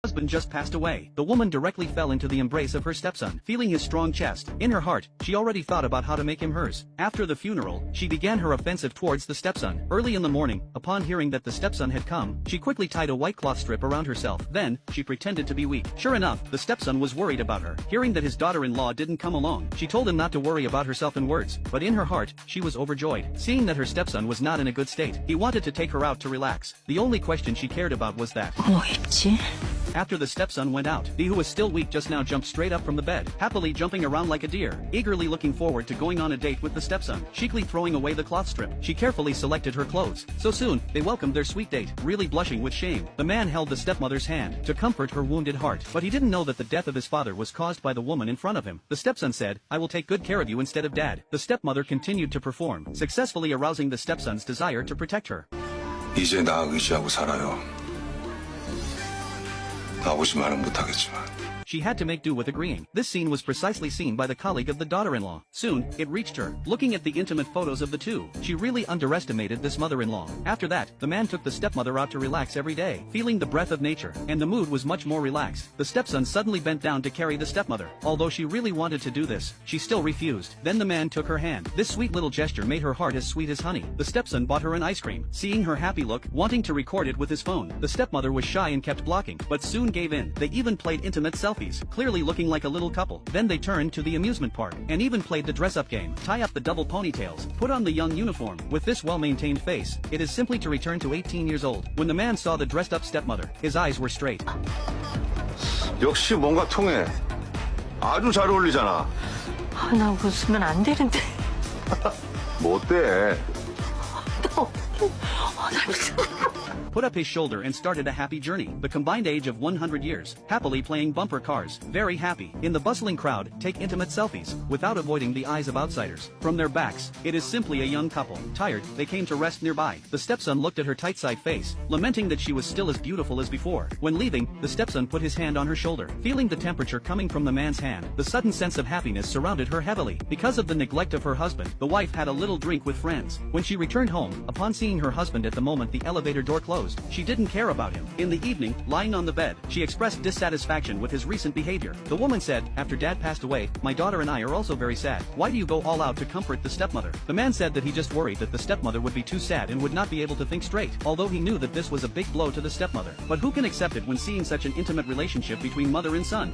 Husband just passed away. The woman directly fell into the embrace of her stepson, feeling his strong chest. In her heart, she already thought about how to make him hers. After the funeral, she began her offensive towards the stepson. Early in the morning, upon hearing that the stepson had come, she quickly tied a white cloth strip around herself. Then, she pretended to be weak. Sure enough, the stepson was worried about her. Hearing that his daughter-in-law didn't come along, she told him not to worry about herself in words, but in her heart, she was overjoyed. Seeing that her stepson was not in a good state, he wanted to take her out to relax. The only question she cared about was that. 뭐 했지? After the stepson went out, he who was still weak just now jumped straight up from the bed, happily jumping around like a deer, eagerly looking forward to going on a date with the stepson. Chicly throwing away the cloth strip, she carefully selected her clothes. So soon, they welcomed their sweet date, really blushing with shame. The man held the stepmother's hand to comfort her wounded heart, but he didn't know that the death of his father was caused by the woman in front of him. The stepson said, "I will take good care of you instead of dad." The stepmother continued to perform, successfully arousing the stepson's desire to protect her. 이제 나 의지하고 살아요. 아버지 말은 못하겠지만. She had to make do with agreeing. This scene was precisely seen by the colleague of the daughter-in-law. Soon, it reached her. Looking at the intimate photos of the two, she really underestimated this mother-in-law. After that, the man took the stepmother out to relax every day, feeling the breath of nature, and the mood was much more relaxed. The stepson suddenly bent down to carry the stepmother. Although she really wanted to do this, she still refused. Then the man took her hand. This sweet little gesture made her heart as sweet as honey. The stepson bought her an ice cream. Seeing her happy look, wanting to record it with his phone, the stepmother was shy and kept blocking, but soon gave in. They even played intimate selfies, clearly looking like a little couple. Then they turned to the amusement park, and even played the dress-up game. Tie up the double ponytails, put on the young uniform. With this well-maintained face, it is simply to return to 18 years old. When the man saw the dressed-up stepmother, his eyes were straight. 역시 뭔가 통해. 아주 잘 어울리잖아. 아, 나 웃으면 안 되는데. 뭐 어때? 나 웃으면. Put up his shoulder and started a happy journey. The combined age of 100 years, happily playing bumper cars, very happy. In the bustling crowd, take intimate selfies, without avoiding the eyes of outsiders. From their backs, it is simply a young couple. Tired, they came to rest nearby. The stepson looked at her tight-side face, lamenting that she was still as beautiful as before. When leaving, the stepson put his hand on her shoulder. Feeling the temperature coming from the man's hand, the sudden sense of happiness surrounded her heavily. Because of the neglect of her husband, the wife had a little drink with friends. When she returned home, upon seeing her husband at the moment the elevator door closed, she didn't care about him. In the evening, lying on the bed, she expressed dissatisfaction with his recent behavior. The woman said, "After dad passed away, my daughter and I are also very sad. Why do you go all out to comfort the stepmother?" The man said that he just worried that the stepmother would be too sad and would not be able to think straight, although he knew that this was a big blow to the stepmother. But who can accept it when seeing such an intimate relationship between mother and son?